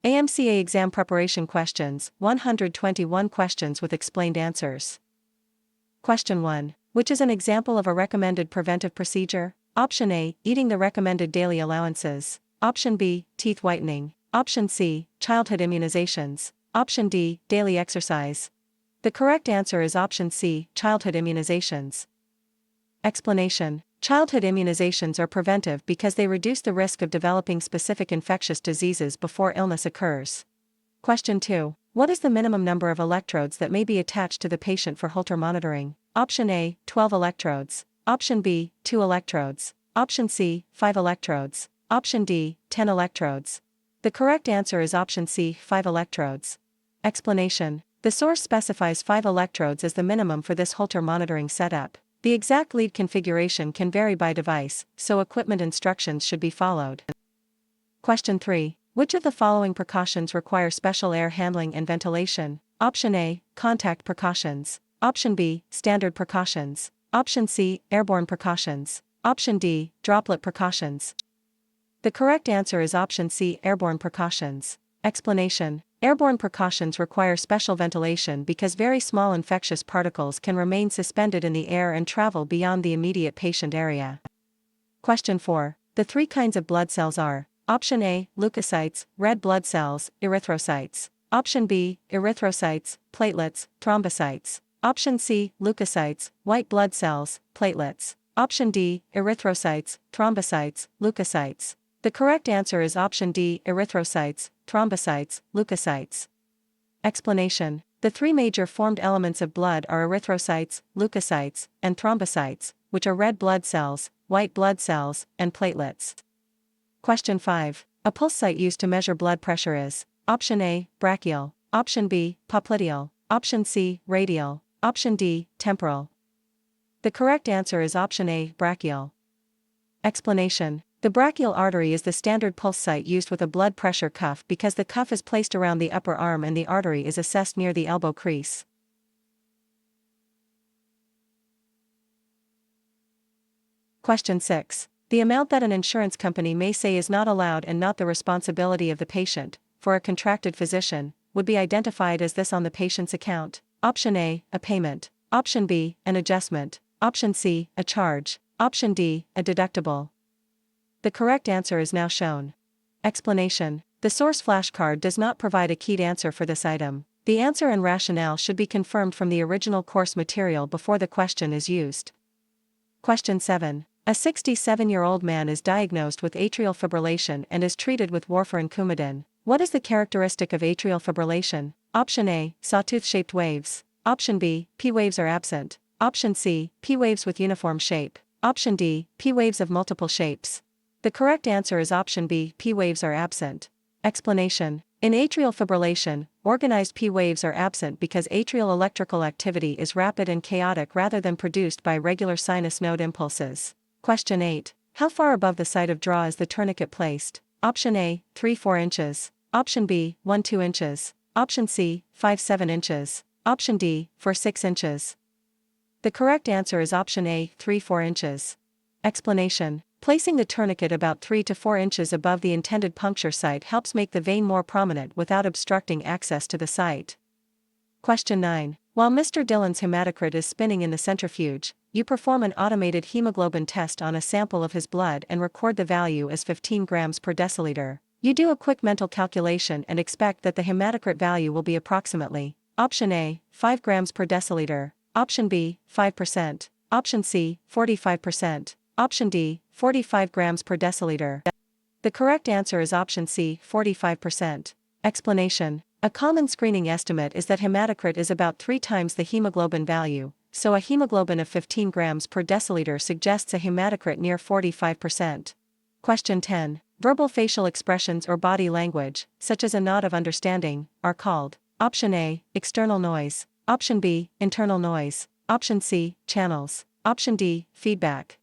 AMCA exam preparation questions, 121 questions with explained answers. Question 1. Which is an example of a recommended preventive procedure? Option A, eating the recommended daily allowances. Option B, teeth whitening. Option C, childhood immunizations. Option D, daily exercise. The correct answer is option C, childhood immunizations. Explanation. Childhood immunizations are preventive because they reduce the risk of developing specific infectious diseases before illness occurs. Question 2. What is the minimum number of electrodes that may be attached to the patient for Holter monitoring? Option A, 12 electrodes. Option B, 2 electrodes. Option C, 5 electrodes. Option D, 10 electrodes. The correct answer is option C, 5 electrodes. Explanation. The source specifies 5 electrodes as the minimum for this Holter monitoring setup. The exact lead configuration can vary by device, so equipment instructions should be followed. Question 3. Which of the following precautions require special air handling and ventilation? Option A, contact precautions. Option B, standard precautions. Option C, airborne precautions. Option D, droplet precautions. The correct answer is option C, airborne precautions. Explanation. Airborne precautions require special ventilation because very small infectious particles can remain suspended in the air and travel beyond the immediate patient area. Question 4. The 3 kinds of blood cells are: Option A, leukocytes, red blood cells, erythrocytes. Option B, erythrocytes, platelets, thrombocytes. Option C, leukocytes, white blood cells, platelets. Option D, erythrocytes, thrombocytes, leukocytes. The correct answer is option D, erythrocytes, thrombocytes, leukocytes. Explanation. The 3 major formed elements of blood are erythrocytes, leukocytes, and thrombocytes, which are red blood cells, white blood cells, and platelets. Question 5. A pulse site used to measure blood pressure is: Option A, brachial. Option B, popliteal. Option C, radial. Option D, temporal. The correct answer is option A, brachial. Explanation. The brachial artery is the standard pulse site used with a blood pressure cuff because the cuff is placed around the upper arm and the artery is assessed near the elbow crease. Question 6. The amount that an insurance company may say is not allowed and not the responsibility of the patient, for a contracted physician, would be identified as this on the patient's account. Option A, a payment. Option B, an adjustment. Option C, a charge. Option D, a deductible. The correct answer is now shown. Explanation. The source flashcard does not provide a keyed answer for this item. The answer and rationale should be confirmed from the original course material before the question is used. Question 7. A 67-year-old man is diagnosed with atrial fibrillation and is treated with warfarin Coumadin. What is the characteristic of atrial fibrillation? Option A, sawtooth-shaped waves. Option B, P waves are absent. Option C, P waves with uniform shape. Option D, P waves of multiple shapes. The correct answer is option B, P waves are absent. Explanation. In atrial fibrillation, organized P waves are absent because atrial electrical activity is rapid and chaotic rather than produced by regular sinus node impulses. Question 8. How far above the site of draw is the tourniquet placed? Option A, 3-4 inches. Option B, 1-2 inches. Option C, 5-7 inches. Option D, 4-6 inches. The correct answer is option A, 3-4 inches. Explanation. Placing the tourniquet about 3 to 4 inches above the intended puncture site helps make the vein more prominent without obstructing access to the site. Question 9. While Mr. Dillon's hematocrit is spinning in the centrifuge, you perform an automated hemoglobin test on a sample of his blood and record the value as 15 grams per deciliter. You do a quick mental calculation and expect that the hematocrit value will be approximately: Option A, 5 grams per deciliter. Option B, 5%. Option C, 45%. Option D, 45 grams per deciliter. The correct answer is option C, 45%. Explanation. A common screening estimate is that hematocrit is about 3 times the hemoglobin value, so a hemoglobin of 15 grams per deciliter suggests a hematocrit near 45%. Question 10. Verbal facial expressions or body language, such as a nod of understanding, are called: Option A, external noise. Option B, internal noise. Option C, channels. Option D, feedback.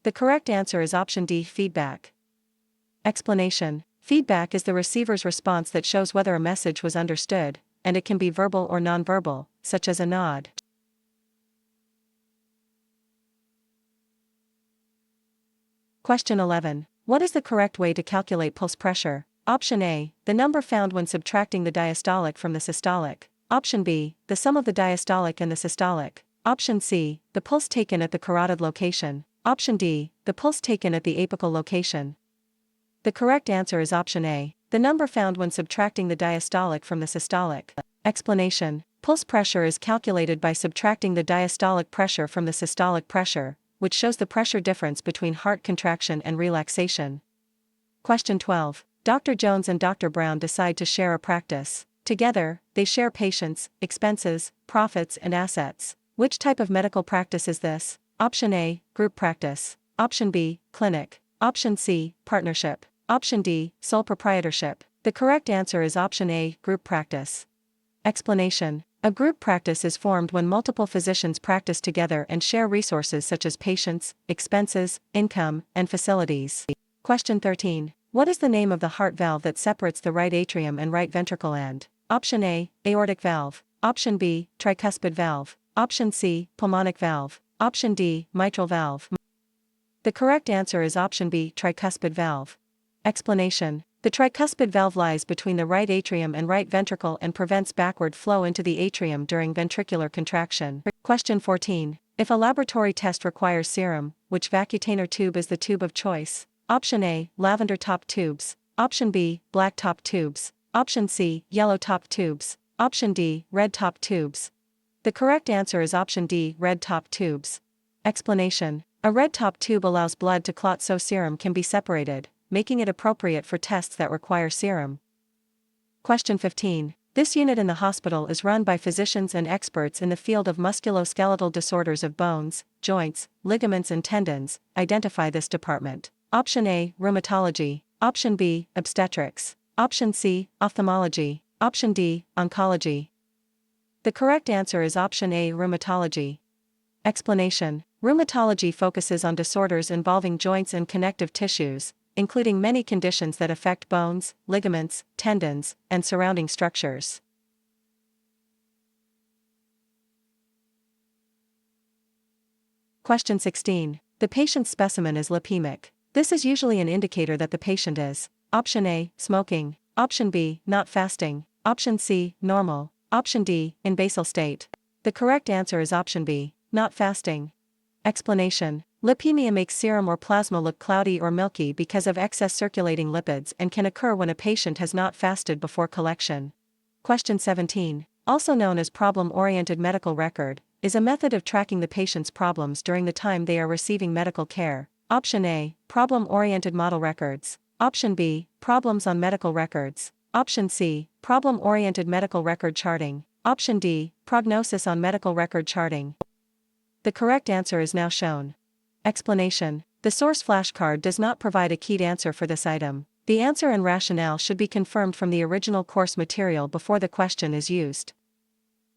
The correct answer is option D, feedback. Explanation. Feedback is the receiver's response that shows whether a message was understood, and it can be verbal or nonverbal, such as a nod. Question 11. What is the correct way to calculate pulse pressure? Option A, the number found when subtracting the diastolic from the systolic. Option B, the sum of the diastolic and the systolic. Option C, the pulse taken at the carotid location. Option D, the pulse taken at the apical location. The correct answer is option A, the number found when subtracting the diastolic from the systolic. Explanation: pulse pressure is calculated by subtracting the diastolic pressure from the systolic pressure, which shows the pressure difference between heart contraction and relaxation. Question 12. Dr. Jones and Dr. Brown decide to share a practice. Together, they share patients, expenses, profits, and assets. Which type of medical practice is this? Option A, group practice. Option B, clinic. Option C, partnership. Option D, sole proprietorship. The correct answer is option A, group practice. Explanation: a group practice is formed when multiple physicians practice together and share resources such as patients, expenses, income, and facilities. Question 13. What is the name of the heart valve that separates the right atrium and right ventricle and? Option A, aortic valve. Option B, tricuspid valve. Option C, pulmonic valve. Option D, mitral valve. The correct answer is option B, tricuspid valve. Explanation: the tricuspid valve lies between the right atrium and right ventricle and prevents backward flow into the atrium during ventricular contraction. Question 14. If a laboratory test requires serum, which vacutainer tube is the tube of choice? Option A, lavender top tubes. Option B, black top tubes. Option C, yellow top tubes. Option D, red top tubes. The correct answer is option D, red top tubes. Explanation: a red top tube allows blood to clot so serum can be separated, making it appropriate for tests that require serum. Question 15. This unit in the hospital is run by physicians and experts in the field of musculoskeletal disorders of bones, joints, ligaments and tendons. Identify this department. Option A, rheumatology. Option B, obstetrics. Option C, ophthalmology. Option D, oncology. The correct answer is option A, rheumatology. Explanation: rheumatology focuses on disorders involving joints and connective tissues, including many conditions that affect bones, ligaments, tendons, and surrounding structures. Question 16. The patient's specimen is lipemic. This is usually an indicator that the patient is: Option A, smoking. Option B, not fasting. Option C, normal. Option D, in basal state. The correct answer is option B, not fasting. Explanation: lipemia makes serum or plasma look cloudy or milky because of excess circulating lipids and can occur when a patient has not fasted before collection. Question 17. Also known as problem-oriented medical record, is a method of tracking the patient's problems during the time they are receiving medical care. Option A, problem-oriented model records. Option B, problems on medical records. Option C, problem-oriented medical record charting. Option D, prognosis on medical record charting. The correct answer is now shown. Explanation: the source flashcard does not provide a keyed answer for this item. The answer and rationale should be confirmed from the original course material before the question is used.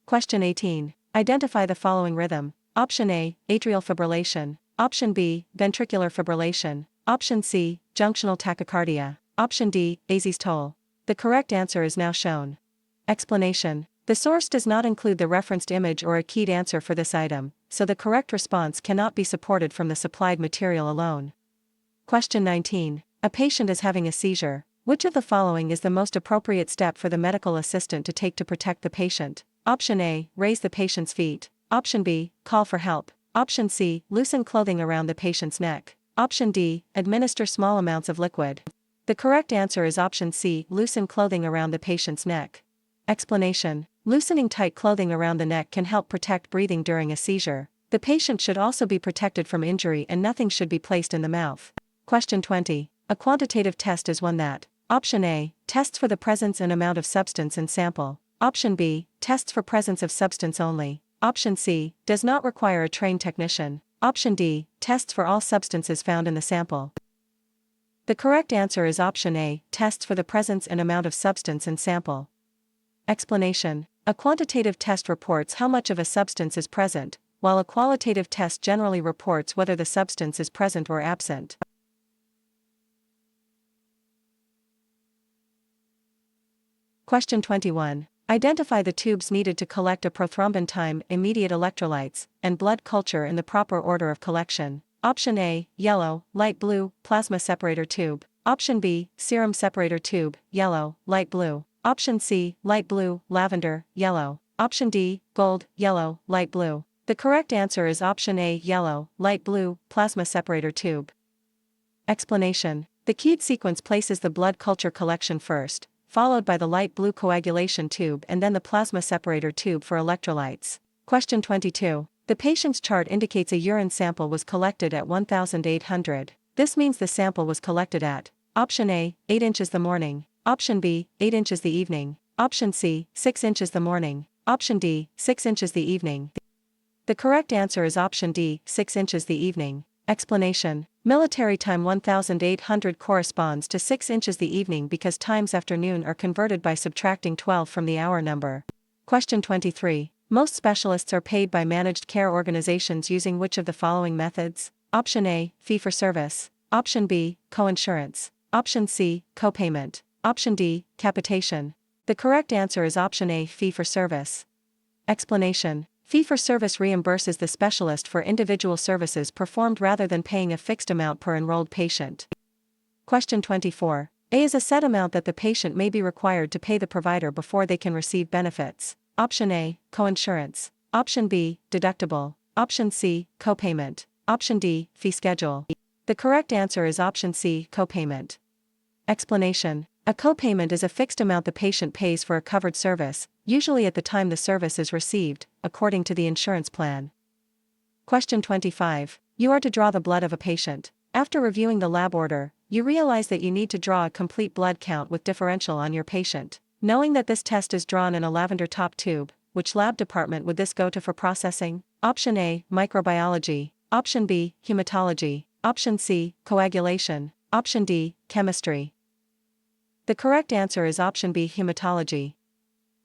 Question 18. Identify the following rhythm. Option A, atrial fibrillation. Option B, ventricular fibrillation. Option C, junctional tachycardia. Option D, asystole. The correct answer is now shown. Explanation: the source does not include the referenced image or a keyed answer for this item, so the correct response cannot be supported from the supplied material alone. Question 19. A patient is having a seizure. Which of the following is the most appropriate step for the medical assistant to take to protect the patient? Option A, raise the patient's feet. Option B, call for help. Option C, loosen clothing around the patient's neck. Option D, administer small amounts of liquid. The correct answer is option C, loosen clothing around the patient's neck. Explanation: loosening tight clothing around the neck can help protect breathing during a seizure. The patient should also be protected from injury and nothing should be placed in the mouth. Question 20. A quantitative test is one that: Option A, tests for the presence and amount of substance in sample. Option B, tests for presence of substance only. Option C, does not require a trained technician. Option D, tests for all substances found in the sample. The correct answer is option A, tests for the presence and amount of substance in sample. Explanation: a quantitative test reports how much of a substance is present, while a qualitative test generally reports whether the substance is present or absent. Question 21. Identify the tubes needed to collect a prothrombin time, immediate electrolytes, and blood culture in the proper order of collection. Option A, yellow, light blue, plasma separator tube. Option B, serum separator tube, yellow, light blue. Option C, light blue, lavender, yellow. Option D, gold, yellow, light blue. The correct answer is option A, yellow, light blue, plasma separator tube. Explanation. The keyed sequence places the blood culture collection first, followed by the light blue coagulation tube and then the plasma separator tube for electrolytes. Question 22. The patient's chart indicates a urine sample was collected at 1800. This means the sample was collected at option A, 8 inches the morning, option B, 8 inches the evening, option C, 6 inches the morning, option D, 6 inches the evening. The correct answer is option D, 6 inches the evening. Explanation. Military time 1800 corresponds to 6 inches the evening because times afternoon are converted by subtracting 12 from the hour number. Question 23. Most specialists are paid by managed care organizations using which of the following methods? Option A, fee-for-service. Option B, coinsurance. Option C, copayment. Option D, capitation. The correct answer is option A, fee-for-service. Explanation. Fee-for-service reimburses the specialist for individual services performed rather than paying a fixed amount per enrolled patient. Question 24. A is a set amount that the patient may be required to pay the provider before they can receive benefits. Option A, coinsurance. Option B, deductible. Option C, copayment. Option D, fee schedule. The correct answer is option C, copayment. Explanation. A copayment is a fixed amount the patient pays for a covered service, usually at the time the service is received, according to the insurance plan. Question 25. You are to draw the blood of a patient. After reviewing the lab order, you realize that you need to draw a complete blood count with differential on your patient. Knowing that this test is drawn in a lavender top tube, which lab department would this go to for processing? Option A, microbiology. Option B, hematology. Option C, coagulation. Option D, chemistry. The correct answer is option B, hematology.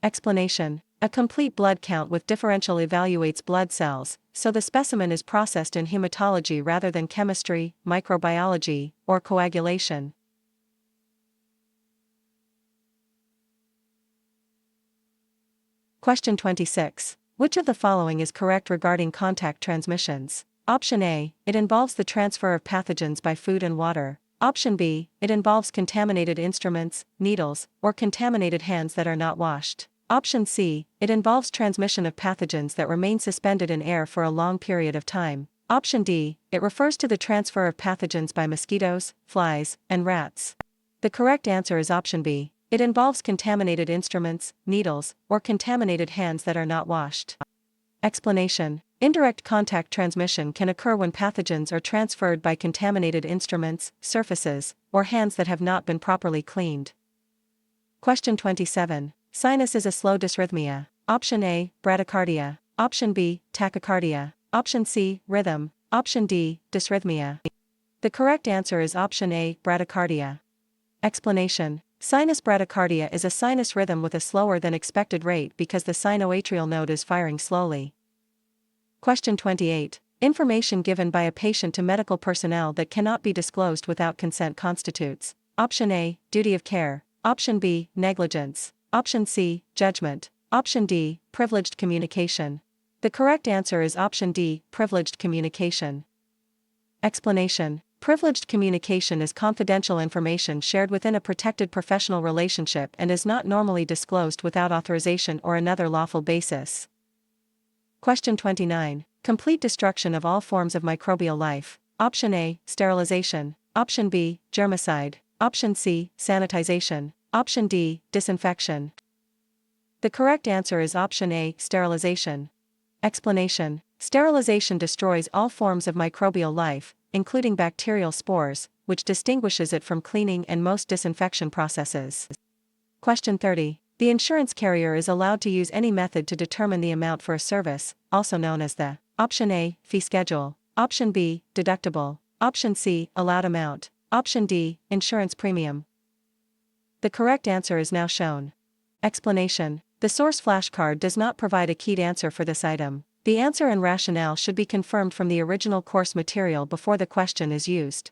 Explanation. A complete blood count with differential evaluates blood cells, so the specimen is processed in hematology rather than chemistry, microbiology, or coagulation. Question 26. Which of the following is correct regarding contact transmissions? Option A, it involves the transfer of pathogens by food and water. Option B, it involves contaminated instruments, needles, or contaminated hands that are not washed. Option C, it involves transmission of pathogens that remain suspended in air for a long period of time. Option D, it refers to the transfer of pathogens by mosquitoes, flies, and rats. The correct answer is option B. It involves contaminated instruments, needles, or contaminated hands that are not washed. Explanation. Indirect contact transmission can occur when pathogens are transferred by contaminated instruments, surfaces, or hands that have not been properly cleaned. Question 27. Sinus is a slow dysrhythmia. Option A, bradycardia. Option B, tachycardia. Option C, rhythm. Option D, dysrhythmia. The correct answer is option A, bradycardia. Explanation. Sinus bradycardia is a sinus rhythm with a slower than expected rate because the sinoatrial node is firing slowly. Question 28. Information given by a patient to medical personnel that cannot be disclosed without consent constitutes. Option A, duty of care. Option B, negligence. Option C, judgment. Option D, privileged communication. The correct answer is option D, privileged communication. Explanation. Privileged communication is confidential information shared within a protected professional relationship and is not normally disclosed without authorization or another lawful basis. Question 29. Complete destruction of all forms of microbial life. Option A, sterilization. Option B, germicide. Option C, sanitization. Option D, disinfection. The correct answer is option A, sterilization. Explanation. Sterilization destroys all forms of microbial life, including bacterial spores, which distinguishes it from cleaning and most disinfection processes. Question 30. The insurance carrier is allowed to use any method to determine the amount for a service, also known as the Option A, fee schedule. Option B, deductible. Option C, allowed amount. Option D, insurance premium. The correct answer is now shown. Explanation. The source flashcard does not provide a keyed answer for this item. The answer and rationale should be confirmed from the original course material before the question is used.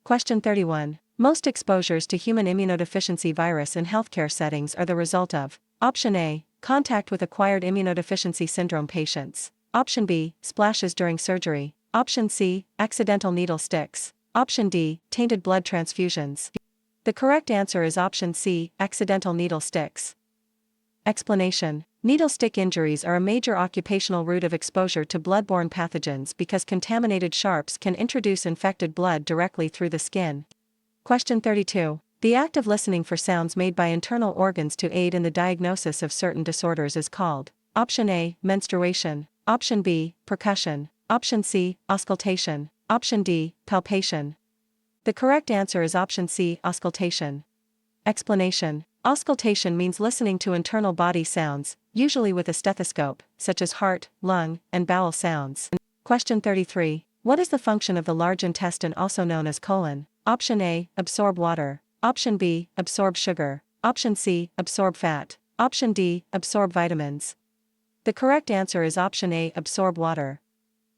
Question 31. Most exposures to human immunodeficiency virus in healthcare settings are the result of Option A, contact with acquired immunodeficiency syndrome patients. Option B, splashes during surgery. Option C, accidental needle sticks. Option D, tainted blood transfusions. The correct answer is option C, accidental needle sticks. Explanation. Needle stick injuries are a major occupational route of exposure to bloodborne pathogens because contaminated sharps can introduce infected blood directly through the skin. Question 32. The act of listening for sounds made by internal organs to aid in the diagnosis of certain disorders is called Option A, menstruation. Option B, percussion. Option C, auscultation. Option D, palpation. The correct answer is option C, auscultation. Explanation. Auscultation means listening to internal body sounds, usually with a stethoscope, such as heart, lung, and bowel sounds. Question 33. What is the function of the large intestine, also known as colon? Option A, absorb water. Option B, absorb sugar. Option C, absorb fat. Option D, absorb vitamins. The correct answer is option A, absorb water.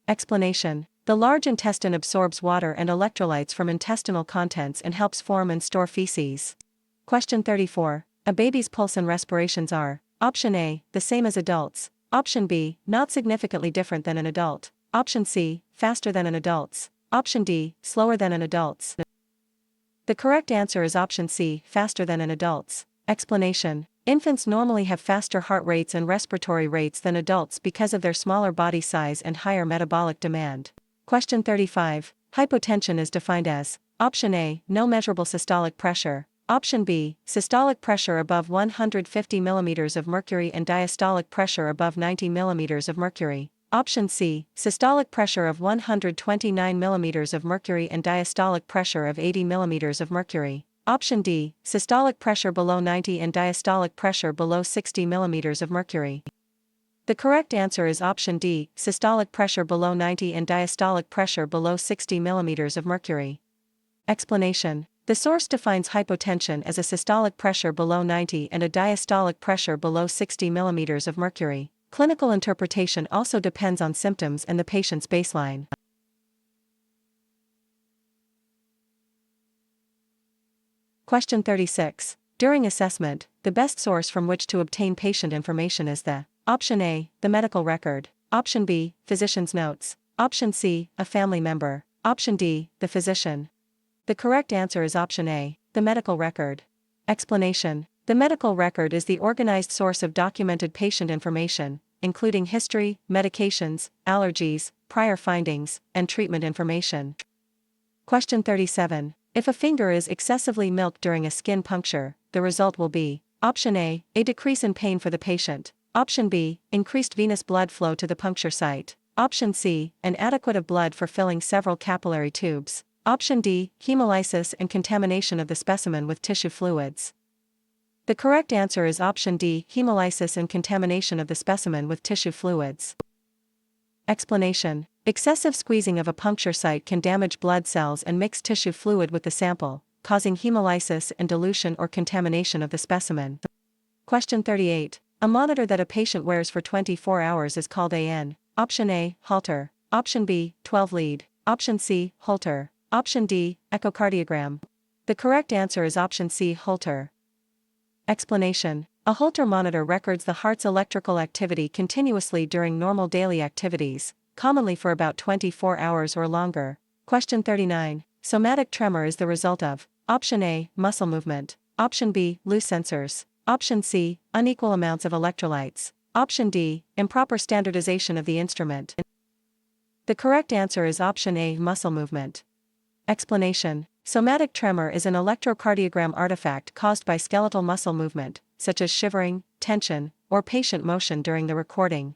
Explanation. The large intestine absorbs water and electrolytes from intestinal contents and helps form and store feces. Question 34. A baby's pulse and respirations are: Option A, the same as adults. Option B, not significantly different than an adult. Option C, faster than an adult's. Option D, slower than an adult's. The correct answer is option C, faster than an adult's. Explanation. Infants normally have faster heart rates and respiratory rates than adults because of their smaller body size and higher metabolic demand. Question 35. Hypotension is defined as: Option A, no measurable systolic pressure. Option B, systolic pressure above 150 mm of mercury and diastolic pressure above 90 mm of mercury. Option C, systolic pressure of 129 mm of mercury and diastolic pressure of 80 mm of mercury. Option D, systolic pressure below 90 and diastolic pressure below 60 mm of mercury. The correct answer is option D, systolic pressure below 90 and diastolic pressure below 60 mm of mercury. Explanation. The source defines hypotension as a systolic pressure below 90 and a diastolic pressure below 60 mm of mercury. Clinical interpretation also depends on symptoms and the patient's baseline. Question 36. During assessment, the best source from which to obtain patient information is the: Option A, the medical record. Option B, physician's notes. Option C, a family member. Option D, the physician. The correct answer is option A, the medical record. Explanation. The medical record is the organized source of documented patient information, including history, medications, allergies, prior findings, and treatment information. Question 37. If a finger is excessively milked during a skin puncture, the result will be: Option A, a decrease in pain for the patient. Option B, increased venous blood flow to the puncture site. Option C, an adequate of blood for filling several capillary tubes. Option D, hemolysis and contamination of the specimen with tissue fluids. The correct answer is option D, hemolysis and contamination of the specimen with tissue fluids. Explanation. Excessive squeezing of a puncture site can damage blood cells and mix tissue fluid with the sample, causing hemolysis and dilution or contamination of the specimen. Question 38. A monitor that a patient wears for 24 hours is called an: Option A, Holter. Option B, 12-lead. Option C, Holter. Option D, echocardiogram. The correct answer is option C, Holter. Explanation. A Holter monitor records the heart's electrical activity continuously during normal daily activities, commonly for about 24 hours or longer. Question 39. Somatic tremor is the result of: Option A, muscle movement. Option B, loose sensors. Option C, unequal amounts of electrolytes. Option D, improper standardization of the instrument. The correct answer is option A, muscle movement. Explanation. Somatic tremor is an electrocardiogram artifact caused by skeletal muscle movement, such as shivering, tension, or patient motion during the recording.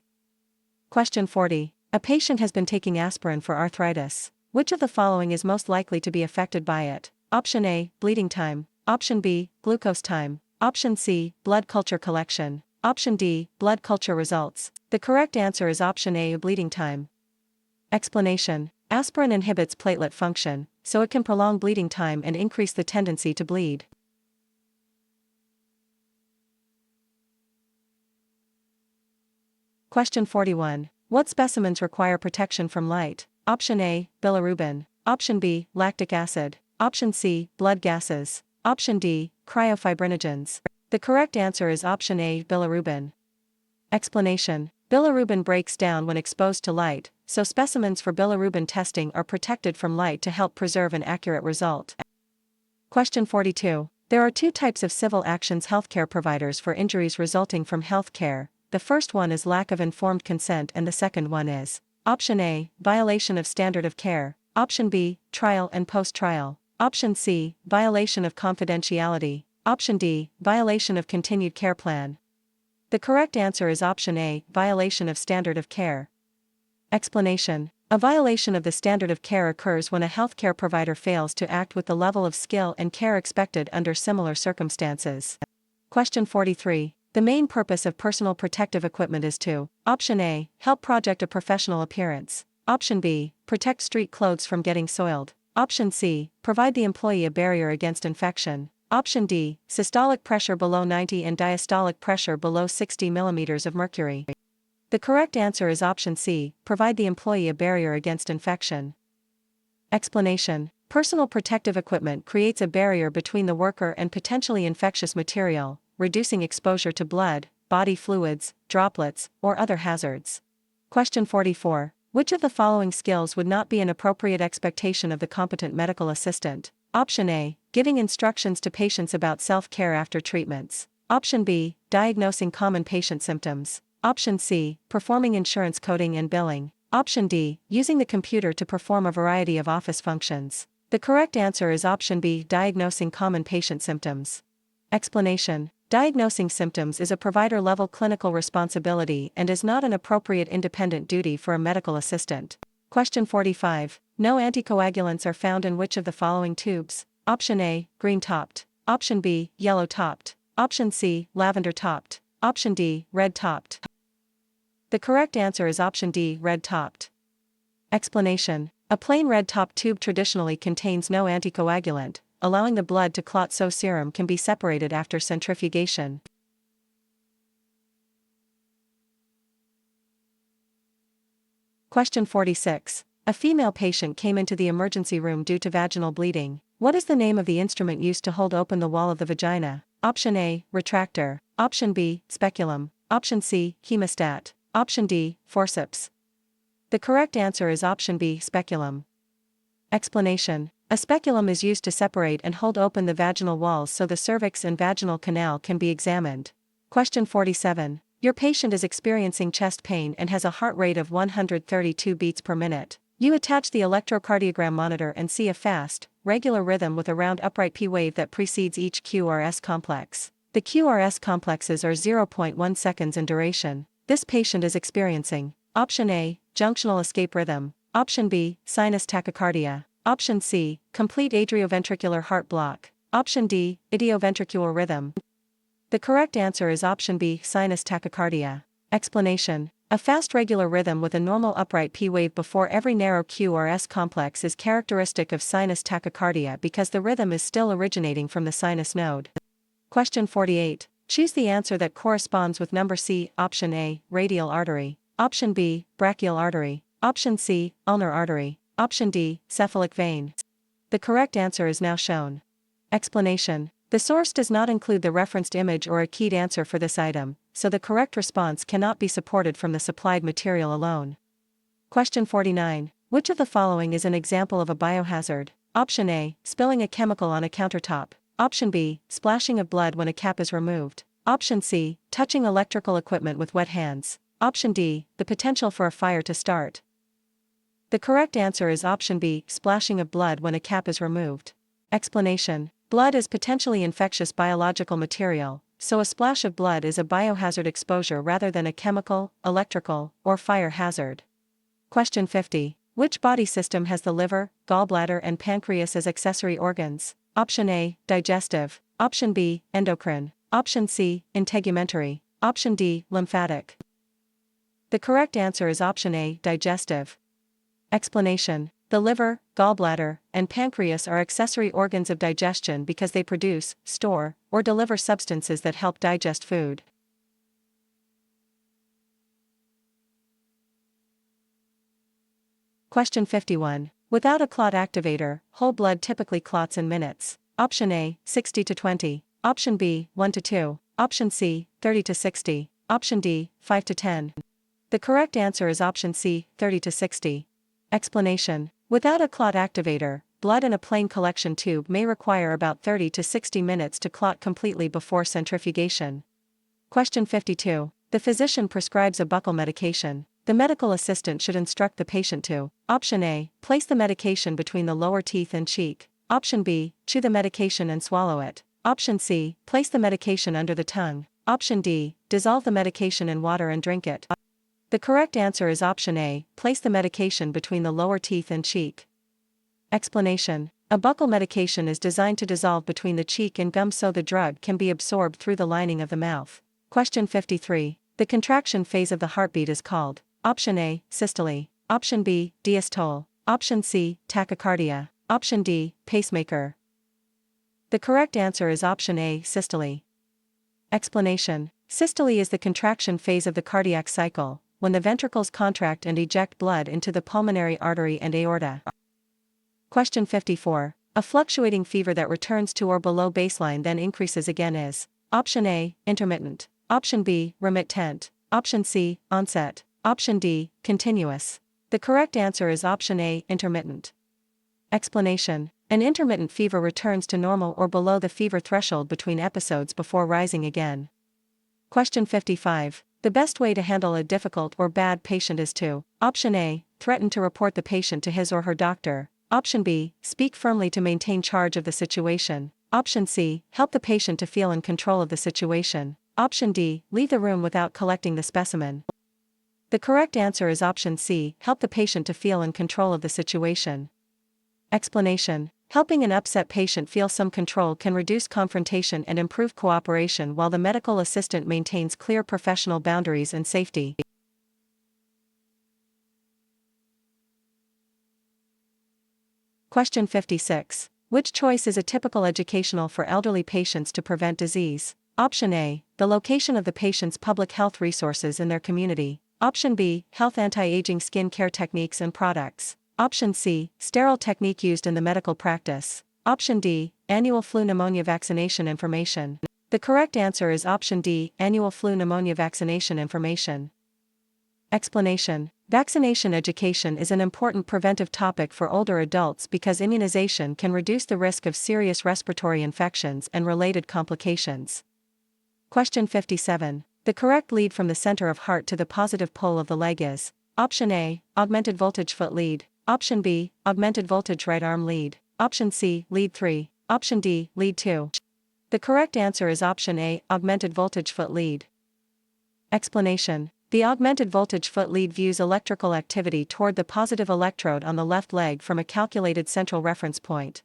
Question 40. A patient has been taking aspirin for arthritis. Which of the following is most likely to be affected by it? Option A, bleeding time. Option B, glucose time. Option C, blood culture collection. Option D, blood culture results. The correct answer is option A, bleeding time. Explanation. Aspirin inhibits platelet function, so it can prolong bleeding time and increase the tendency to bleed. Question 41. What specimens require protection from light? Option A, bilirubin. Option B, lactic acid. Option C, blood gases. Option D, cryofibrinogens. The correct answer is option A, bilirubin. Explanation. Bilirubin breaks down when exposed to light, so specimens for bilirubin testing are protected from light to help preserve an accurate result. Question 42. There are two types of civil actions healthcare providers for injuries resulting from healthcare. The first one is lack of informed consent and the second one is Option A, violation of standard of care. Option B, trial and post-trial. Option C, violation of confidentiality. Option D, violation of continued care plan. The correct answer is Option A, violation of standard of care. Explanation. A violation of the standard of care occurs when a healthcare provider fails to act with the level of skill and care expected under similar circumstances. Question 43. The main purpose of personal protective equipment is to Option A, help project a professional appearance. Option B, protect street clothes from getting soiled. Option C, provide the employee a barrier against infection. Option D, systolic pressure below 90 and diastolic pressure below 60 mm of mercury. The correct answer is Option C, provide the employee a barrier against infection. Explanation. Personal protective equipment creates a barrier between the worker and potentially infectious material, reducing exposure to blood, body fluids, droplets, or other hazards. Question 44. Which of the following skills would not be an appropriate expectation of the competent medical assistant? Option A, giving instructions to patients about self-care after treatments. Option B, diagnosing common patient symptoms. Option C, performing insurance coding and billing. Option D, using the computer to perform a variety of office functions. The correct answer is Option B, diagnosing common patient symptoms. Explanation. Diagnosing symptoms is a provider-level clinical responsibility and is not an appropriate independent duty for a medical assistant. Question 45. No anticoagulants are found in which of the following tubes? Option A, green-topped. Option B, yellow-topped. Option C, lavender-topped. Option D, red-topped. The correct answer is Option D, red-topped. Explanation. A plain red-topped tube traditionally contains no anticoagulant, allowing the blood to clot so serum can be separated after centrifugation. Question 46. A female patient came into the emergency room due to vaginal bleeding. What is the name of the instrument used to hold open the wall of the vagina? Option A, retractor. Option B, speculum. Option C, hemostat. Option D, forceps. The correct answer is Option B, speculum. Explanation. A speculum is used to separate and hold open the vaginal walls so the cervix and vaginal canal can be examined. Question 47. Your patient is experiencing chest pain and has a heart rate of 132 beats per minute. You attach the electrocardiogram monitor and see a fast, regular rhythm with a round upright P wave that precedes each QRS complex. The QRS complexes are 0.1 seconds in duration. This patient is experiencing Option A, junctional escape rhythm. Option B, sinus tachycardia. Option C, complete atrioventricular heart block. Option D, idioventricular rhythm. The correct answer is Option B, sinus tachycardia. Explanation. A fast regular rhythm with a normal upright P wave before every narrow QRS complex is characteristic of sinus tachycardia because the rhythm is still originating from the sinus node. Question 48. Choose the answer that corresponds with number C. Option A, radial artery. Option B, brachial artery. Option C, ulnar artery. Option D, cephalic vein. The correct answer is now shown. Explanation. The source does not include the referenced image or a keyed answer for this item, so the correct response cannot be supported from the supplied material alone. Question 49. Which of the following is an example of a biohazard? Option A, spilling a chemical on a countertop. Option B, splashing of blood when a cap is removed. Option C, touching electrical equipment with wet hands. Option D, the potential for a fire to start. The correct answer is Option B, splashing of blood when a cap is removed. Explanation. Blood is potentially infectious biological material, so a splash of blood is a biohazard exposure rather than a chemical, electrical, or fire hazard. Question 50. Which body system has the liver, gallbladder and pancreas as accessory organs? Option A, digestive. Option B, endocrine. Option C, integumentary. Option D, lymphatic. The correct answer is Option A, digestive. Explanation. The liver, gallbladder, and pancreas are accessory organs of digestion because they produce, store, or deliver substances that help digest food. Question 51. Without a clot activator, whole blood typically clots in minutes. Option A, 60 to 20. Option B, 1 to 2. Option C, 30 to 60. Option D, 5 to 10. The correct answer is option C, 30 to 60. Explanation. Without a clot activator, blood in a plain collection tube may require about 30 to 60 minutes to clot completely before centrifugation. Question 52. The physician prescribes a buccal medication. The medical assistant should instruct the patient to: option A, place the medication between the lower teeth and cheek. Option B, chew the medication and swallow it. Option C, place the medication under the tongue. Option D, dissolve the medication in water and drink it. The correct answer is option A, place the medication between the lower teeth and cheek. Explanation. A buccal medication is designed to dissolve between the cheek and gum so the drug can be absorbed through the lining of the mouth. Question 53. The contraction phase of the heartbeat is called: option A, systole. Option B, diastole. Option C, tachycardia. Option D, pacemaker. The correct answer is option A, systole. Explanation. Systole is the contraction phase of the cardiac cycle, when the ventricles contract and eject blood into the pulmonary artery and aorta. Question 54. A fluctuating fever that returns to or below baseline then increases again is: option A, intermittent. Option B, remittent. Option C, onset. Option D, continuous. The correct answer is option A, intermittent. Explanation. An intermittent fever returns to normal or below the fever threshold between episodes before rising again. Question 55. The best way to handle a difficult or bad patient is to: option A, threaten to report the patient to his or her doctor. Option B, speak firmly to maintain charge of the situation. Option C, help the patient to feel in control of the situation. Option D, leave the room without collecting the specimen. The correct answer is option C, help the patient to feel in control of the situation. Explanation. Helping an upset patient feel some control can reduce confrontation and improve cooperation while the medical assistant maintains clear professional boundaries and safety. Question 56. Which choice is a typical educational for elderly patients to prevent disease? Option A, the location of the patient's public health resources in their community. Option B, health anti-aging skin care techniques and products. Option C, sterile technique used in the medical practice. Option D, annual flu pneumonia vaccination information. The correct answer is option D, annual flu pneumonia vaccination information. Explanation. Vaccination education is an important preventive topic for older adults because immunization can reduce the risk of serious respiratory infections and related complications. Question 57. The correct lead from the center of heart to the positive pole of the leg is: option A, augmented voltage foot lead. Option B, augmented voltage right arm lead. Option C, lead 3. Option D, lead 2. The correct answer is option A, augmented voltage foot lead. Explanation. The augmented voltage foot lead views electrical activity toward the positive electrode on the left leg from a calculated central reference point.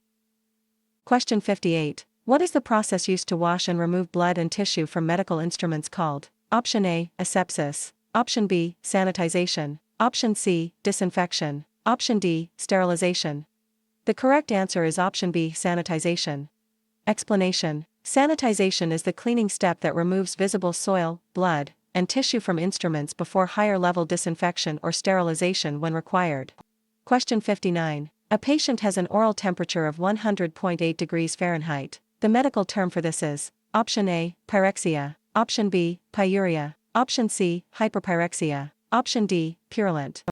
Question 58. What is the process used to wash and remove blood and tissue from medical instruments called? Option A, asepsis. Option B, sanitization. Option C, disinfection. Option D, sterilization. The correct answer is option B, sanitization. Explanation. Sanitization is the cleaning step that removes visible soil, blood, and tissue from instruments before higher-level disinfection or sterilization when required. Question 59. A patient has an oral temperature of 100.8 degrees Fahrenheit. The medical term for this is: option A, pyrexia. Option B, pyuria. Option C, hyperpyrexia. Option D, purulent.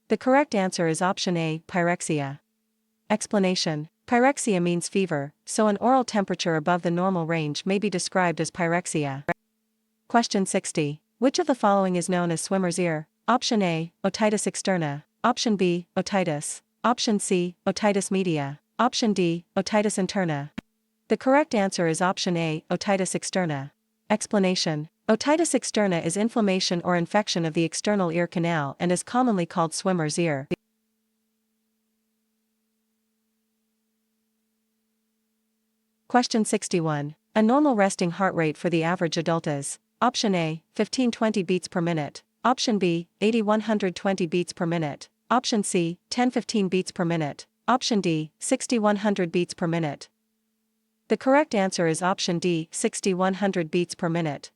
The correct answer is option A, pyrexia. Explanation. Pyrexia means fever, so an oral temperature above the normal range may be described as pyrexia. Question 60. Which of the following is known as swimmer's ear? Option A, otitis externa. Option B, otitis. Option C, otitis media. Option D, otitis interna. The correct answer is option A, otitis externa. Explanation. Otitis externa is inflammation or infection of the external ear canal and is commonly called swimmer's ear. Question 61. A normal resting heart rate for the average adult is: option A, 15-20 beats per minute. Option B, 80-120 beats per minute. Option C, 10-15 beats per minute. Option D, 60-100 beats per minute. The correct answer is option D, 60-100 beats per minute.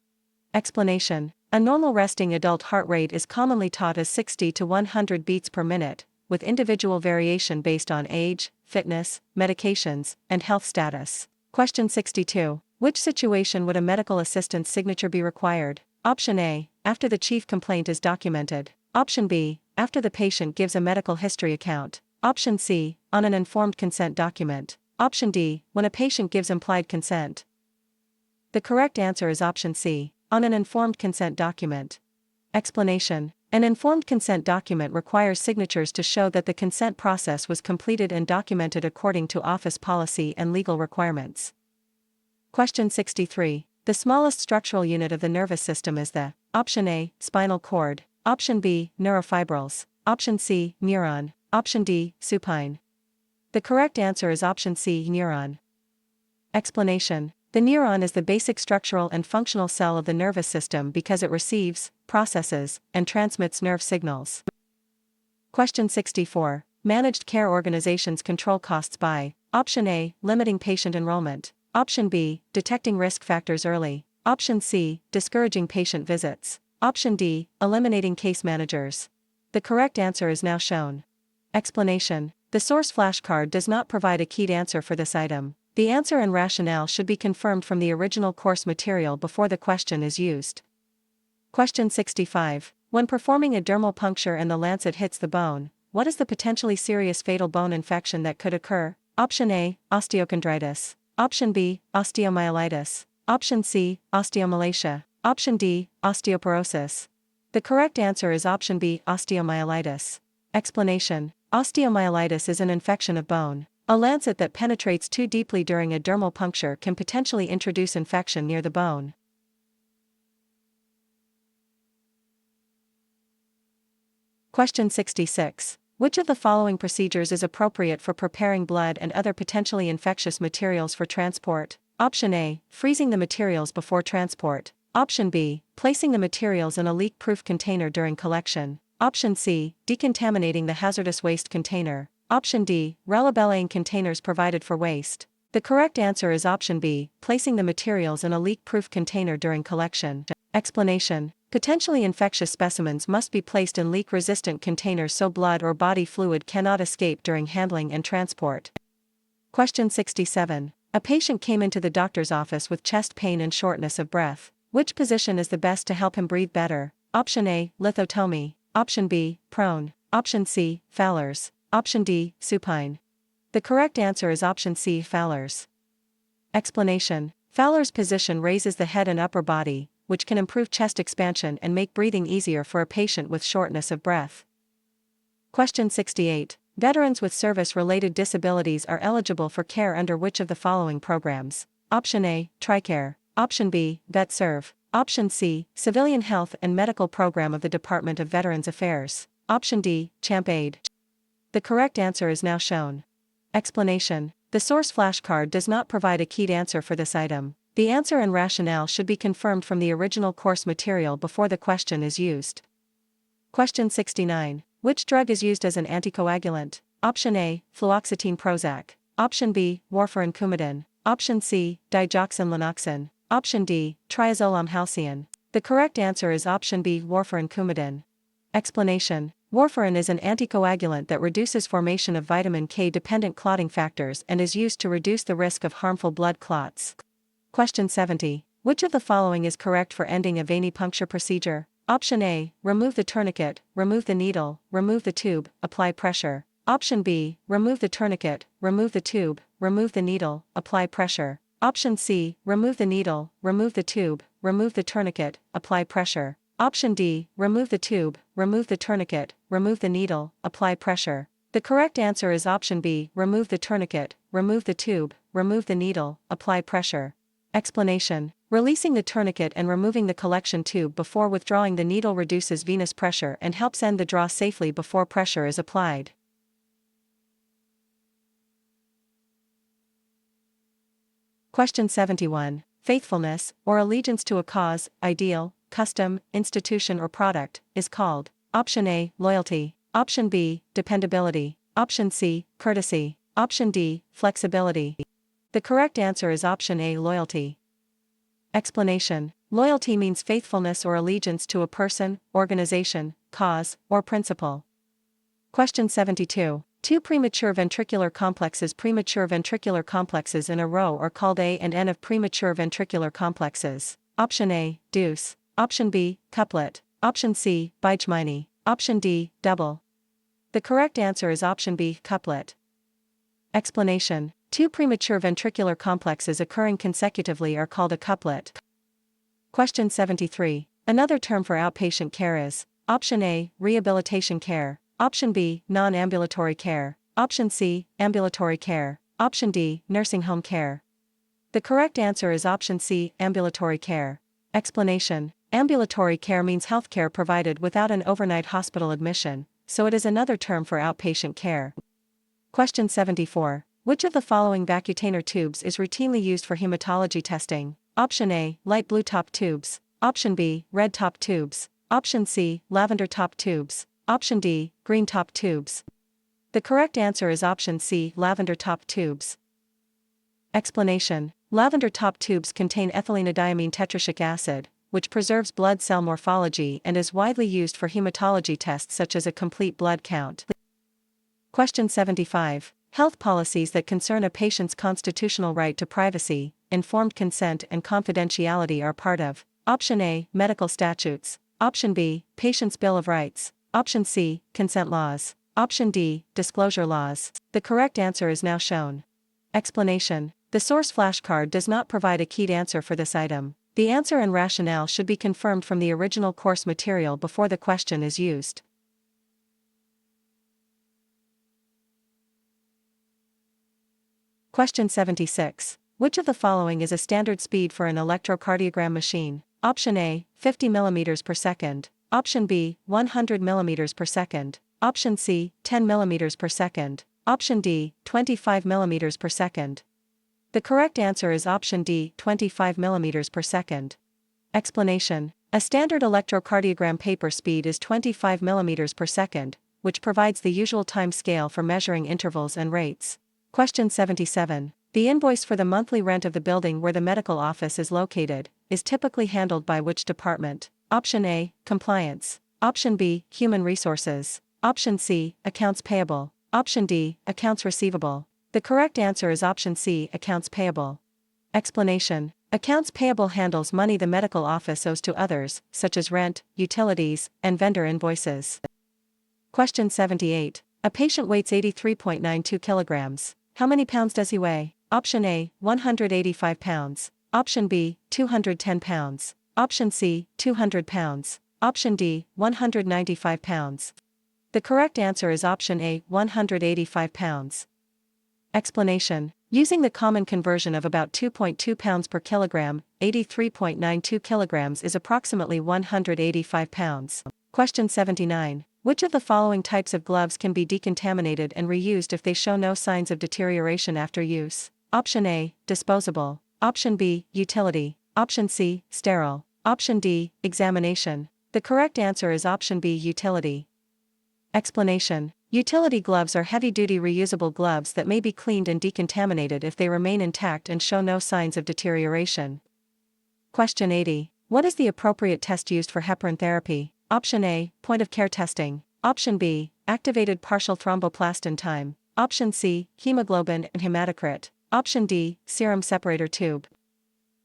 Explanation. A normal resting adult heart rate is commonly taught as 60 to 100 beats per minute, with individual variation based on age, fitness, medications, and health status. Question 62. Which situation would a medical assistant's signature be required? Option A, after the chief complaint is documented. Option B, after the patient gives a medical history account. Option C, on an informed consent document. Option D, when a patient gives implied consent. The correct answer is option C, on an informed consent document. Explanation. An informed consent document requires signatures to show that the consent process was completed and documented according to office policy and legal requirements. Question 63. The smallest structural unit of the nervous system is the Option A, spinal cord. Option B, neurofibrils. Option C, neuron. Option D, supine. The correct answer is option C, neuron. Explanation. The neuron is the basic structural and functional cell of the nervous system because it receives, processes, and transmits nerve signals. Question 64. Managed care organizations control costs by Option A, limiting patient enrollment. Option B, detecting risk factors early. Option C, discouraging patient visits. Option D, eliminating case managers. The correct answer is now shown. Explanation. The source flashcard does not provide a keyed answer for this item. The answer and rationale should be confirmed from the original course material before the question is used. Question 65. When performing a dermal puncture and the lancet hits the bone, what is the potentially serious fatal bone infection that could occur? Option A, osteochondritis. Option B, osteomyelitis. Option C, osteomalacia. Option D, osteoporosis. The correct answer is option B, osteomyelitis. Explanation. Osteomyelitis is an infection of bone. A lancet that penetrates too deeply during a dermal puncture can potentially introduce infection near the bone. Question 66. Which of the following procedures is appropriate for preparing blood and other potentially infectious materials for transport? Option A, freezing the materials before transport. Option B, placing the materials in a leak-proof container during collection. Option C, decontaminating the hazardous waste container. Option D, relabelling containers provided for waste. The correct answer is option B, placing the materials in a leak-proof container during collection. Explanation. Potentially infectious specimens must be placed in leak-resistant containers so blood or body fluid cannot escape during handling and transport. Question 67. A patient came into the doctor's office with chest pain and shortness of breath. Which position is the best to help him breathe better? Option A, lithotomy. Option B, prone. Option C, Fowler's. Option D, supine. The correct answer is option C, Fowler's. Explanation. Fowler's position raises the head and upper body, which can improve chest expansion and make breathing easier for a patient with shortness of breath. Question 68. Veterans with service-related disabilities are eligible for care under which of the following programs? Option A, TRICARE. Option B, VetServe. Option C, Civilian Health and Medical Program of the Department of Veterans Affairs. Option D, CHAMP Aid. The correct answer is now shown. Explanation. The source flashcard does not provide a keyed answer for this item. The answer and rationale should be confirmed from the original course material before the question is used. Question 69. Which drug is used as an anticoagulant? Option A, fluoxetine Prozac. Option B, warfarin Coumadin. Option C, digoxin Lanoxin. Option D, triazolam halcyon. The correct answer is option B, warfarin Coumadin. Explanation. Warfarin is an anticoagulant that reduces formation of vitamin K-dependent clotting factors and is used to reduce the risk of harmful blood clots. Question 70. Which of the following is correct for ending a venipuncture procedure? Option A, remove the tourniquet, remove the needle, remove the tube, apply pressure. Option B, remove the tourniquet, remove the tube, remove the needle, apply pressure. Option C, remove the needle, remove the tube, remove the tourniquet, apply pressure. Option D, remove the tube, remove the tourniquet, remove the needle, apply pressure. The correct answer is option B, remove the tourniquet, remove the tube, remove the needle, apply pressure. Explanation. Releasing the tourniquet and removing the collection tube before withdrawing the needle reduces venous pressure and helps end the draw safely before pressure is applied. Question 71. Faithfulness, or allegiance to a cause, ideal, custom, institution or product, is called Option A, loyalty. Option B, dependability. Option C, courtesy. Option D, flexibility. The correct answer is option A, loyalty. Explanation. Loyalty means faithfulness or allegiance to a person, organization, cause, or principle. Question 72. Two premature ventricular complexes in a row are called A and N of premature ventricular complexes. Option A, deuce. Option B, couplet. Option C, bijgminy. Option D, double. The correct answer is option B, couplet. Explanation. Two premature ventricular complexes occurring consecutively are called a couplet. Question 73. Another term for outpatient care is Option A, rehabilitation care. Option B, non-ambulatory care. Option C, ambulatory care. Option D, nursing home care. The correct answer is option C, ambulatory care. Explanation. Ambulatory care means healthcare provided without an overnight hospital admission, so it is another term for outpatient care. Question 74. Which of the following vacutainer tubes is routinely used for hematology testing? Option A, light blue top tubes. Option B, red top tubes. Option C, lavender top tubes. Option D, green top tubes. The correct answer is option C, lavender top tubes. Explanation. Lavender top tubes contain ethylenediamine tetrashic acid, which preserves blood cell morphology and is widely used for hematology tests such as a complete blood count. Question 75. Health policies that concern a patient's constitutional right to privacy, informed consent and confidentiality are part of Option A, medical statutes. Option B, Patient's Bill of Rights. Option C, consent laws. Option D, disclosure laws. The correct answer is now shown. Explanation. The source flashcard does not provide a keyed answer for this item. The answer and rationale should be confirmed from the original course material before the question is used. Question 76. Which of the following is a standard speed for an electrocardiogram machine? Option A, 50 mm per second. Option B, 100 mm per second. Option C, 10 mm per second. Option D, 25 mm per second. The correct answer is option D, 25 mm per second. Explanation. A standard electrocardiogram paper speed is 25 mm per second, which provides the usual time scale for measuring intervals and rates. Question 77. The invoice for the monthly rent of the building where the medical office is located is typically handled by which department? Option A, compliance. Option B, human resources. Option C, accounts payable. Option D, accounts receivable. The correct answer is option C, accounts payable. Explanation. Accounts payable handles money the medical office owes to others, such as rent, utilities, and vendor invoices. Question 78. A patient weighs 83.92 kilograms. How many pounds does he weigh? Option A, 185 pounds. Option B, 210 pounds. Option C, 200 pounds. Option D, 195 pounds. The correct answer is option A, 185 pounds. Explanation. Using the common conversion of about 2.2 pounds per kilogram, 83.92 kilograms is approximately 185 pounds. Question 79. Which of the following types of gloves can be decontaminated and reused if they show no signs of deterioration after use? Option A, disposable. Option B, utility. Option C, sterile. Option D, examination. The correct answer is option B, utility. Explanation. Utility gloves are heavy-duty reusable gloves that may be cleaned and decontaminated if they remain intact and show no signs of deterioration. Question 80. What is the appropriate test used for heparin therapy? Option A, point-of-care testing. Option B, activated partial thromboplastin time. Option C, hemoglobin and hematocrit. Option D, serum separator tube.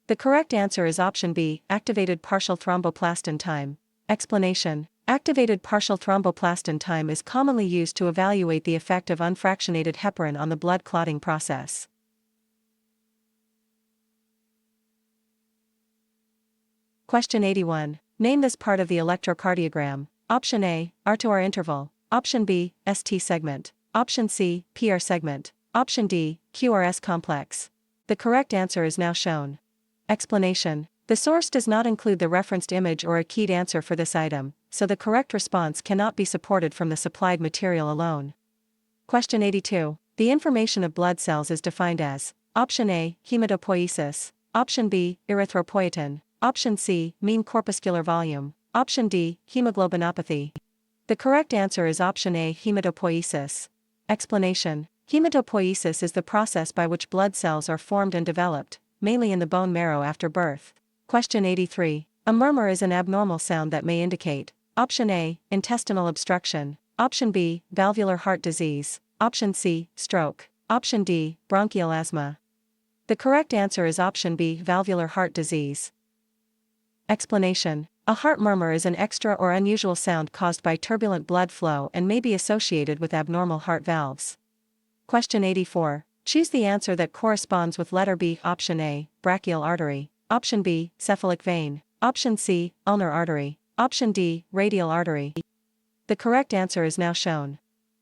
The correct answer is option B, activated partial thromboplastin time. Explanation. Activated partial thromboplastin time is commonly used to evaluate the effect of unfractionated heparin on the blood clotting process. Question 81. Name this part of the electrocardiogram. Option A, R2R interval. Option B, ST segment. Option C, PR segment. Option D, QRS complex. The correct answer is now shown. Explanation. The source does not include the referenced image or a keyed answer for this item, so the correct response cannot be supported from the supplied material alone. Question 82. The information of blood cells is defined as Option A, hematopoiesis. Option B, erythropoietin. Option C, mean corpuscular volume. Option D, hemoglobinopathy. The correct answer is option A, hematopoiesis. Explanation. Hematopoiesis is the process by which blood cells are formed and developed, mainly in the bone marrow after birth. Question 83. A murmur is an abnormal sound that may indicate Option A, intestinal obstruction. Option B, valvular heart disease. Option C, stroke. Option D, bronchial asthma. The correct answer is option B, valvular heart disease. Explanation. A heart murmur is an extra or unusual sound caused by turbulent blood flow and may be associated with abnormal heart valves. Question 84. Choose the answer that corresponds with letter B. Option A, brachial artery. Option B, cephalic vein. Option C, ulnar artery. Option D, radial artery. The correct answer is now shown.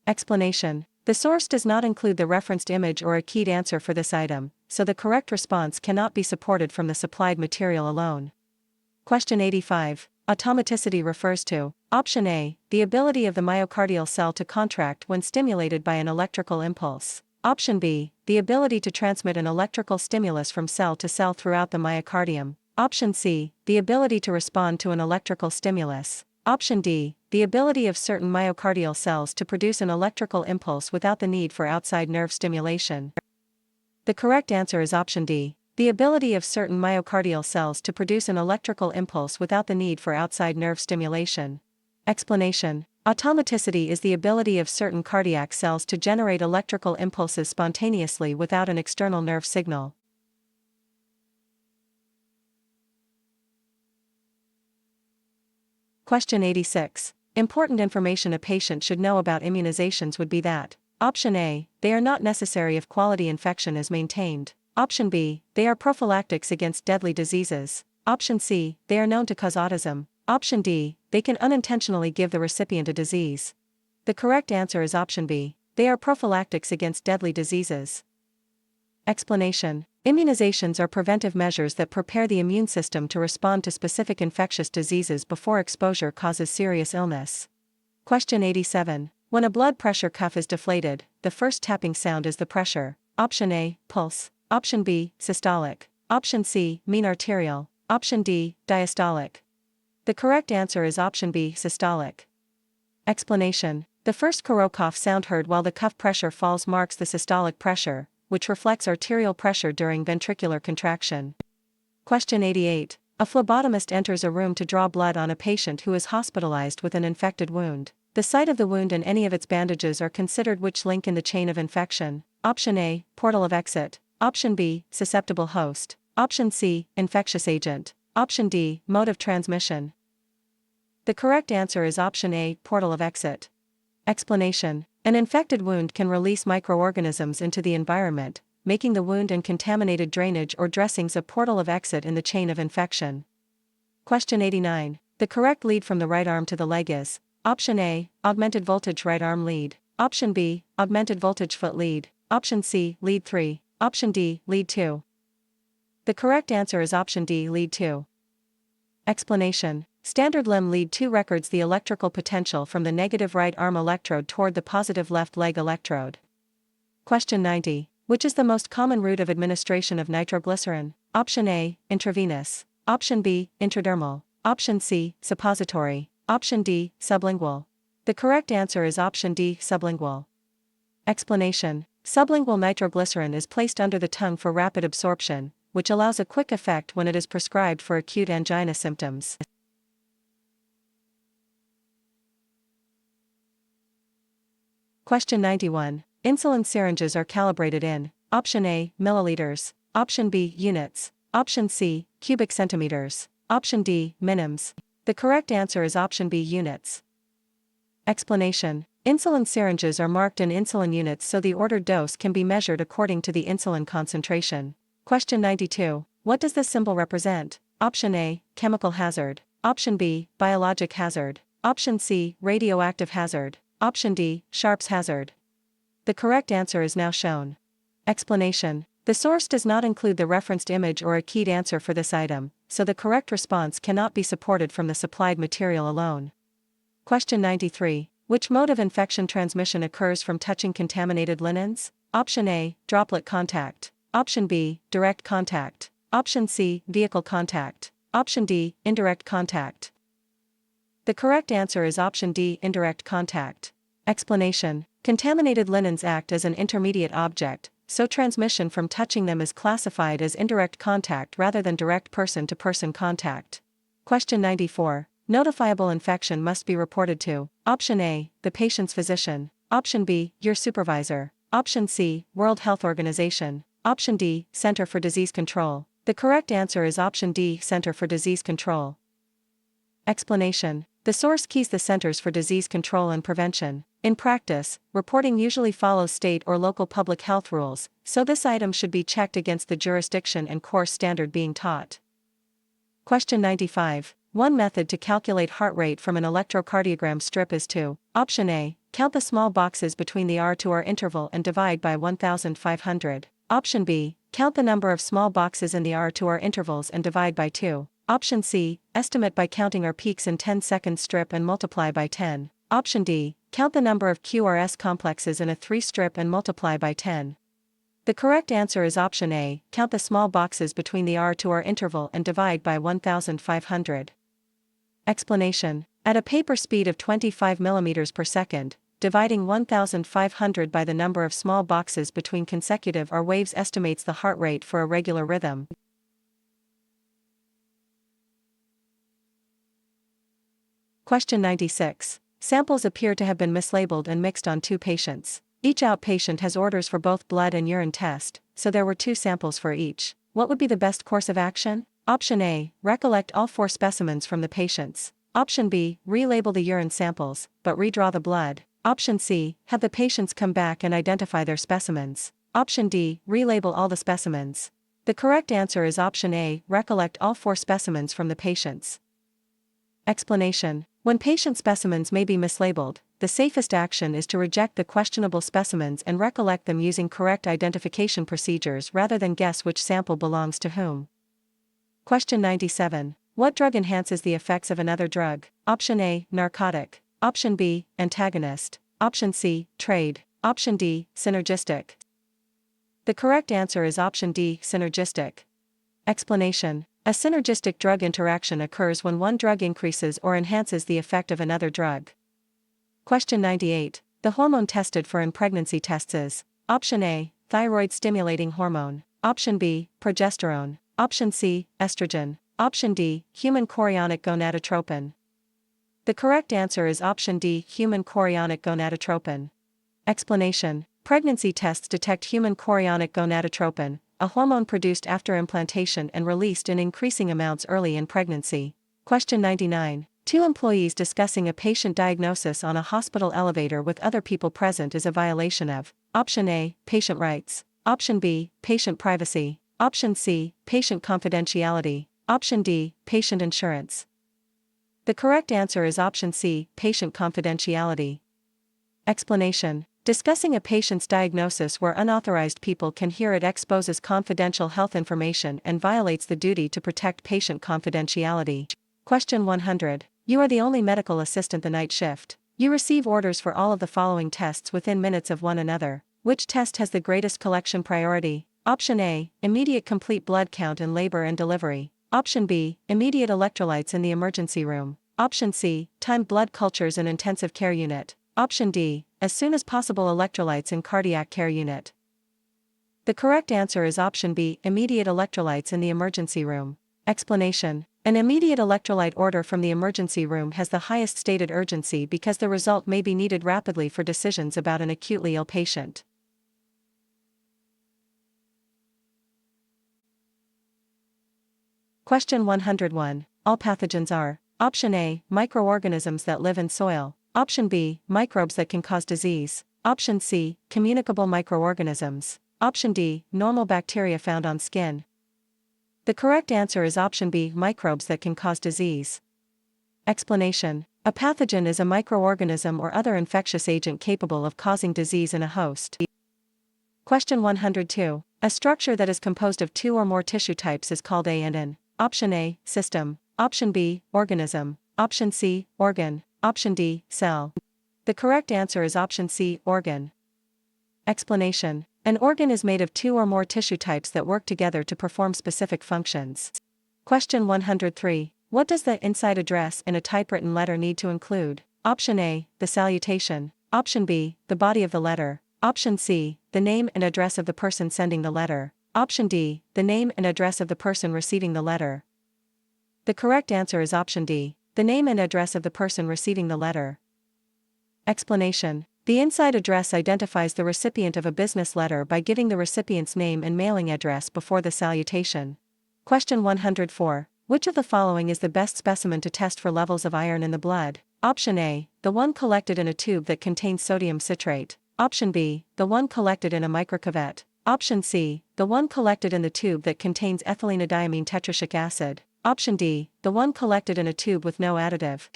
Explanation. The source does not include the referenced image or a keyed answer for this item, so the correct response cannot be supported from the supplied material alone. Question 85. Automaticity refers to: Option A, the ability of the myocardial cell to contract when stimulated by an electrical impulse. Option B, the ability to transmit an electrical stimulus from cell to cell throughout the myocardium. Option C, the ability to respond to an electrical stimulus. Option D, the ability of certain myocardial cells to produce an electrical impulse without the need for outside nerve stimulation. The correct answer is option D, the ability of certain myocardial cells to produce an electrical impulse without the need for outside nerve stimulation. Explanation. Automaticity is the ability of certain cardiac cells to generate electrical impulses spontaneously without an external nerve signal. Question 86. Important information a patient should know about immunizations would be that: Option A, they are not necessary if quality infection is maintained. Option B, they are prophylactics against deadly diseases. Option C, they are known to cause autism. Option D, they can unintentionally give the recipient a disease. The correct answer is option B, they are prophylactics against deadly diseases. Explanation. Immunizations are preventive measures that prepare the immune system to respond to specific infectious diseases before exposure causes serious illness. Question 87. When a blood pressure cuff is deflated, the first tapping sound is the pressure. Option A, pulse. Option B, systolic. Option C, mean arterial. Option D, diastolic. The correct answer is option B, systolic. Explanation. The first Korokov sound heard while the cuff pressure falls marks the systolic pressure, which reflects arterial pressure during ventricular contraction. Question 88. A phlebotomist enters a room to draw blood on a patient who is hospitalized with an infected wound. The site of the wound and any of its bandages are considered which link in the chain of infection? Option A, portal of exit. Option B, susceptible host. Option C, infectious agent. Option D, mode of transmission. The correct answer is option A, portal of exit. Explanation. An infected wound can release microorganisms into the environment, making the wound and contaminated drainage or dressings a portal of exit in the chain of infection. Question 89. The correct lead from the right arm to the leg is: Option A, augmented voltage right arm lead. Option B, augmented voltage foot lead. Option C, lead 3. Option D, lead 2. The correct answer is option D, lead 2. Explanation. Standard limb lead 2 records the electrical potential from the negative right arm electrode toward the positive left leg electrode. Question 90. Which is the most common route of administration of nitroglycerin? Option A, intravenous. Option B, intradermal. Option C, suppository. Option D, sublingual. The correct answer is option D, sublingual. Explanation. Sublingual nitroglycerin is placed under the tongue for rapid absorption, which allows a quick effect when it is prescribed for acute angina symptoms. Question 91. Insulin syringes are calibrated in: Option A, milliliters. Option B, units. Option C, cubic centimeters. Option D, minims. The correct answer is option B, units. Explanation. Insulin syringes are marked in insulin units so the ordered dose can be measured according to the insulin concentration. Question 92. What does this symbol represent? Option A, chemical hazard. Option B, biologic hazard. Option C, radioactive hazard. Option D, Sharp's hazard. The correct answer is now shown. Explanation. The source does not include the referenced image or a keyed answer for this item, so the correct response cannot be supported from the supplied material alone. Question 93. Which mode of infection transmission occurs from touching contaminated linens? Option A, droplet contact. Option B, direct contact. Option C, vehicle contact. Option D, indirect contact. The correct answer is option D, indirect contact. Explanation. Contaminated linens act as an intermediate object, so transmission from touching them is classified as indirect contact rather than direct person-to-person contact. Question 94. Notifiable infection must be reported to: Option A, the patient's physician. Option B, your supervisor. Option C, World Health Organization. Option D, Center for Disease Control. The correct answer is option D, Center for Disease Control. Explanation. The source keys the Centers for Disease Control and Prevention. In practice, reporting usually follows state or local public health rules, so this item should be checked against the jurisdiction and course standard being taught. Question 95. One method to calculate heart rate from an electrocardiogram strip is to: Option A. Count the small boxes between the R to R interval and divide by 1,500. Option B. Count the number of small boxes in the R to R intervals and divide by 2. Option C. Estimate by counting R peaks in 10-second strip and multiply by 10. Option D. Count the number of QRS complexes in a 3-strip and multiply by 10. The correct answer is option A. Count the small boxes between the R to R interval and divide by 1,500. Explanation. At a paper speed of 25 mm per second, dividing 1,500 by the number of small boxes between consecutive R waves estimates the heart rate for a regular rhythm. Question 96. Samples appear to have been mislabeled and mixed on 2 patients. Each outpatient has orders for both blood and urine test, so there were 2 samples for each. What would be the best course of action? Option A. Recollect all 4 specimens from the patients. Option B. Relabel the urine samples, but redraw the blood. Option C. Have the patients come back and identify their specimens. Option D. Relabel all the specimens. The correct answer is option A. Recollect all 4 specimens from the patients. Explanation. When patient specimens may be mislabeled, the safest action is to reject the questionable specimens and recollect them using correct identification procedures rather than guess which sample belongs to whom. Question 97. What drug enhances the effects of another drug? Option A. Narcotic. Option B. Antagonist. Option C. Trade. Option D. Synergistic. The correct answer is option D. Synergistic. Explanation. A synergistic drug interaction occurs when one drug increases or enhances the effect of another drug. Question 98. The hormone tested for in pregnancy tests is: Option A. Thyroid-stimulating hormone. Option B. Progesterone. Option C. Estrogen. Option D. Human chorionic gonadotropin. The correct answer is option D. Human chorionic gonadotropin. Explanation. Pregnancy tests detect human chorionic gonadotropin, a hormone produced after implantation and released in increasing amounts early in pregnancy. Question 99. 2 employees discussing a patient diagnosis on a hospital elevator with other people present is a violation of: Option A. Patient rights. Option B. Patient privacy. Option C. Patient confidentiality. Option D. Patient insurance. The correct answer is option C. Patient confidentiality. Explanation. Discussing a patient's diagnosis where unauthorized people can hear it exposes confidential health information and violates the duty to protect patient confidentiality. Question 100. You are the only medical assistant the night shift. You receive orders for all of the following tests within minutes of one another. Which test has the greatest collection priority? Option A. Immediate complete blood count in labor and delivery. Option B. Immediate electrolytes in the emergency room. Option C. Timed blood cultures in intensive care unit. Option D. As soon as possible electrolytes in cardiac care unit. The correct answer is option B. Immediate electrolytes in the emergency room. Explanation. An immediate electrolyte order from the emergency room has the highest stated urgency because the result may be needed rapidly for decisions about an acutely ill patient. Question 101. All pathogens are: Option A. Microorganisms that live in soil. Option B. Microbes that can cause disease. Option C. Communicable microorganisms. Option D. Normal bacteria found on skin. The correct answer is option B. Microbes that can cause disease. Explanation. A pathogen is a microorganism or other infectious agent capable of causing disease in a host. Question 102. A structure that is composed of 2 or more tissue types is called an. Option A. System. Option B. Organism. Option C. Organ. Option D. Cell. The correct answer is option C. Organ. Explanation. An organ is made of 2 or more tissue types that work together to perform specific functions. Question 103. What does the inside address in a typewritten letter need to include? Option A. The salutation. Option B. The body of the letter. Option C. The name and address of the person sending the letter. Option D. The name and address of the person receiving the letter. The correct answer is option D. The name and address of the person receiving the letter. Explanation. The inside address identifies the recipient of a business letter by giving the recipient's name and mailing address before the salutation. Question 104. Which of the following is the best specimen to test for levels of iron in the blood? Option A, the one collected in a tube that contains sodium citrate. Option B, the one collected in a microcuvette. Option C, the one collected in the tube that contains ethylenediamine tetrashic acid. Option D, the one collected in a tube with no additive.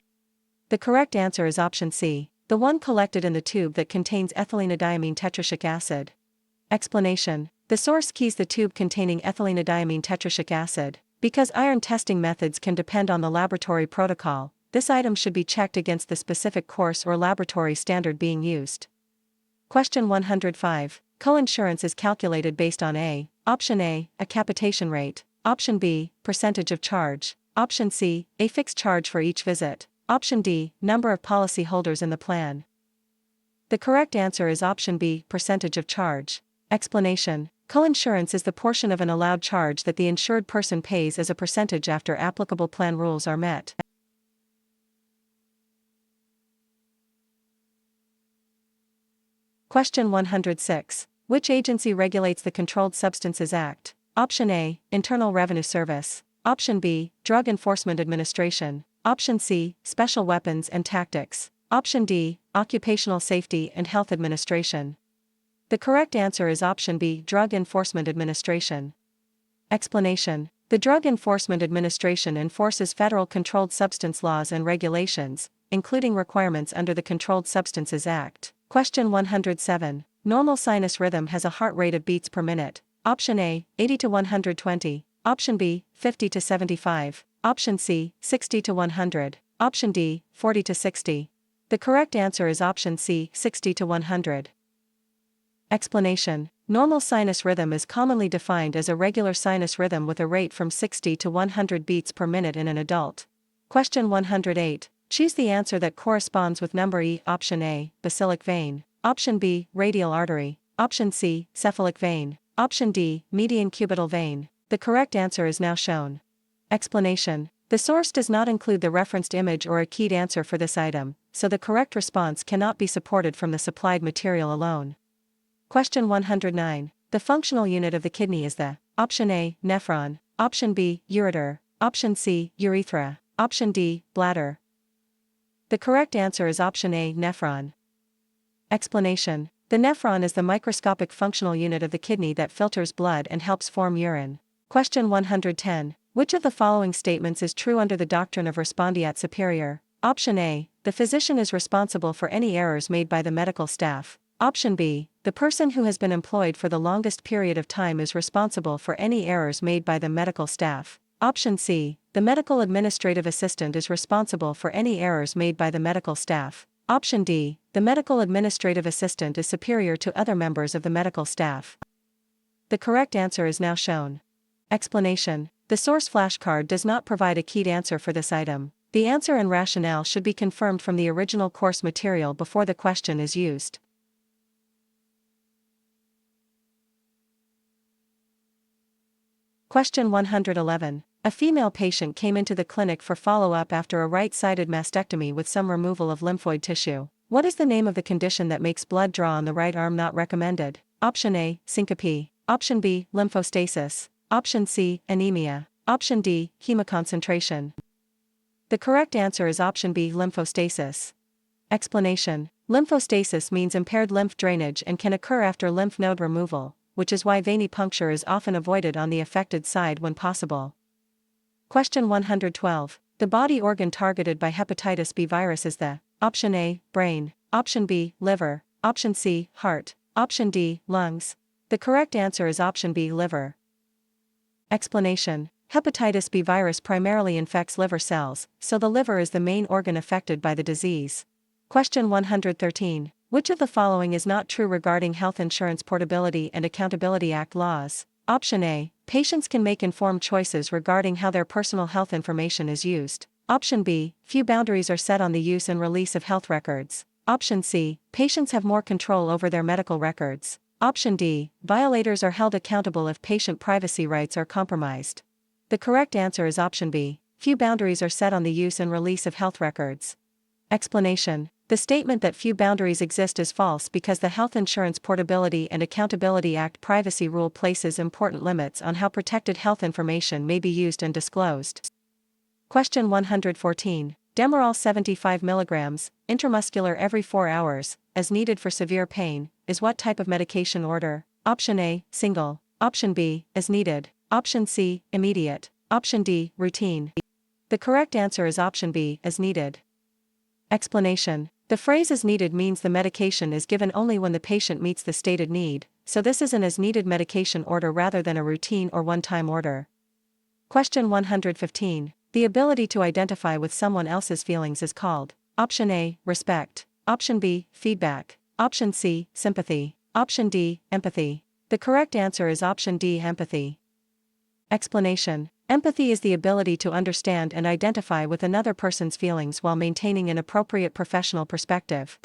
The correct answer is option C, the one collected in the tube that contains ethylenediamine tetrashic acid. Explanation: the source keys the tube containing ethylenediamine tetrashic acid. Because iron testing methods can depend on the laboratory protocol, this item should be checked against the specific course or laboratory standard being used. Question 105. Coinsurance is calculated based on A. Option A, a capitation rate. Option B, percentage of charge. Option C, a fixed charge for each visit. Option D, number of policy holders in the plan. The correct answer is option B, percentage of charge. Explanation: coinsurance is the portion of an allowed charge that the insured person pays as a percentage after applicable plan rules are met. Question 106. Which agency regulates the Controlled Substances Act? Option A, Internal Revenue Service. Option B, Drug Enforcement Administration. Option C, Special Weapons and Tactics. Option D, Occupational Safety and Health Administration. The correct answer is option B, Drug Enforcement Administration. Explanation: the Drug Enforcement Administration enforces federal controlled substance laws and regulations, including requirements under the Controlled Substances Act. Question 107. Normal sinus rhythm has a heart rate of beats per minute. Option A, 80 to 120. Option B, 50 to 75. Option C, 60 to 100. Option D, 40 to 60. The correct answer is option C, 60 to 100. Explanation: normal sinus rhythm is commonly defined as a regular sinus rhythm with a rate from 60 to 100 beats per minute in an adult. Question 108. Choose the answer that corresponds with number E. Option A, basilic vein. Option B, radial artery. Option C, cephalic vein. Option D, median cubital vein. The correct answer is now shown. Explanation: the source does not include the referenced image or a keyed answer for this item, so the correct response cannot be supported from the supplied material alone. Question 109. The functional unit of the kidney is the Option A, nephron. Option B, ureter. Option C, urethra. Option D, bladder. The correct answer is option A, nephron. Explanation: the nephron is the microscopic functional unit of the kidney that filters blood and helps form urine. Question 110. Which of the following statements is true under the doctrine of respondeat superior? Option A, the physician is responsible for any errors made by the medical staff. Option B, the person who has been employed for the longest period of time is responsible for any errors made by the medical staff. Option C, the medical administrative assistant is responsible for any errors made by the medical staff. Option D, the medical administrative assistant is superior to other members of the medical staff. The correct answer is now shown. Explanation: the source flashcard does not provide a keyed answer for this item. The answer and rationale should be confirmed from the original course material before the question is used. Question 111. A female patient came into the clinic for follow-up after a right-sided mastectomy with some removal of lymphoid tissue. What is the name of the condition that makes blood draw on the right arm not recommended? Option A, syncope. Option B, lymphostasis. Option C, anemia. Option D, hemoconcentration. The correct answer is option B, lymphostasis. Explanation: lymphostasis means impaired lymph drainage and can occur after lymph node removal, which is why venipuncture is often avoided on the affected side when possible. Question 112. The body organ targeted by hepatitis B virus is the Option A, brain. Option B, liver. Option C, heart. Option D, lungs. The correct answer is option B, liver. Explanation: hepatitis B virus primarily infects liver cells, so the liver is the main organ affected by the disease. Question 113. Which of the following is not true regarding Health Insurance Portability and Accountability Act laws? Option A, patients can make informed choices regarding how their personal health information is used. Option B, few boundaries are set on the use and release of health records. Option C, patients have more control over their medical records. Option D, violators are held accountable if patient privacy rights are compromised. The correct answer is option B, few boundaries are set on the use and release of health records. Explanation: the statement that few boundaries exist is false because the Health Insurance Portability and Accountability Act privacy rule places important limits on how protected health information may be used and disclosed. Question 114. Demerol 75 mg, intramuscular every 4 hours, as needed for severe pain, is what type of medication order? Option A, single. Option B, as needed. Option C, immediate. Option D, routine. The correct answer is option B, as needed. Explanation. The phrase as needed means the medication is given only when the patient meets the stated need, so this is an as needed medication order rather than a routine or one-time order. Question 115. The ability to identify with someone else's feelings is called: Option A, respect. Option B, feedback. Option C, sympathy. Option D, empathy. The correct answer is option D, empathy. Explanation. Empathy is the ability to understand and identify with another person's feelings while maintaining an appropriate professional perspective.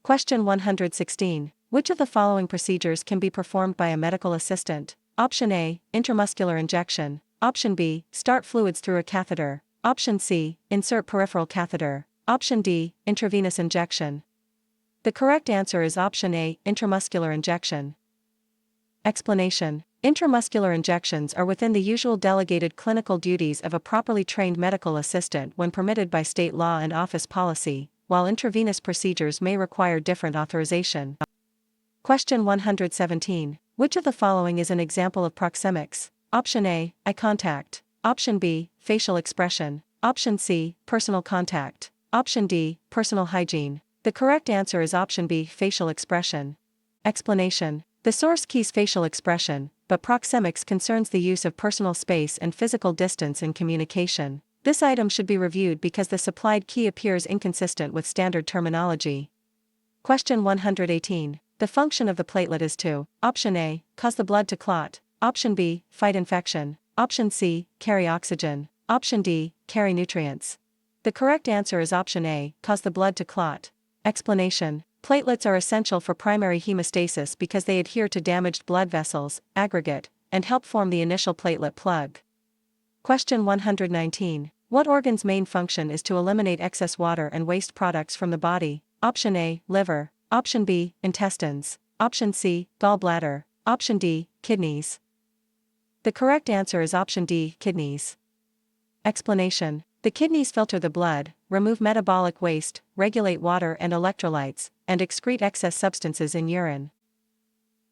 Question 116. Which of the following procedures can be performed by a medical assistant? Option A, intramuscular injection. Option B, start fluids through a catheter. Option C, insert peripheral catheter. Option D, intravenous injection. The correct answer is option A, intramuscular injection. Explanation. Intramuscular injections are within the usual delegated clinical duties of a properly trained medical assistant when permitted by state law and office policy, while intravenous procedures may require different authorization. Question 117. Which of the following is an example of proxemics? Option A, eye contact. Option B, facial expression. Option C, personal contact. Option D, personal hygiene. The correct answer is option B, facial expression. Explanation. The source key's facial expression, but proxemics concerns the use of personal space and physical distance in communication. This item should be reviewed because the supplied key appears inconsistent with standard terminology. Question 118. The function of the platelet is to: Option A, cause the blood to clot. Option B, fight infection. Option C, carry oxygen. Option D, carry nutrients. The correct answer is option A, cause the blood to clot. Explanation. Platelets are essential for primary hemostasis because they adhere to damaged blood vessels, aggregate, and help form the initial platelet plug. Question 119. What organ's main function is to eliminate excess water and waste products from the body? Option A, liver. Option B, intestines. Option C, gallbladder. Option D, kidneys. The correct answer is option D, kidneys. Explanation. The kidneys filter the blood, remove metabolic waste, regulate water and electrolytes, and excrete excess substances in urine.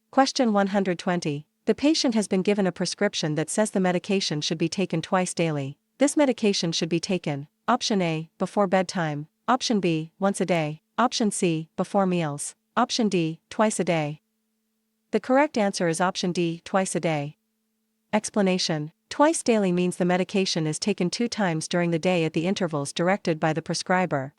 Question 120. The patient has been given a prescription that says the medication should be taken twice daily. This medication should be taken: Option A, before bedtime. Option B, once a day. Option C, before meals. Option D, twice a day. The correct answer is option D, twice a day. Explanation. Twice daily means the medication is taken 2 times during the day at the intervals directed by the prescriber.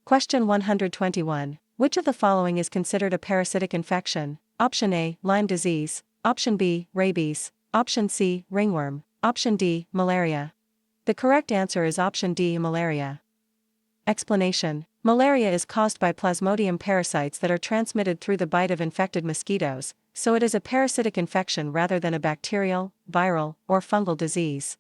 Question 121. Which of the following is considered a parasitic infection? Option A, Lyme disease. Option B, rabies. Option C, ringworm. Option D, malaria. The correct answer is option D, malaria. Explanation. Malaria is caused by Plasmodium parasites that are transmitted through the bite of infected mosquitoes, so it is a parasitic infection rather than a bacterial, viral, or fungal disease.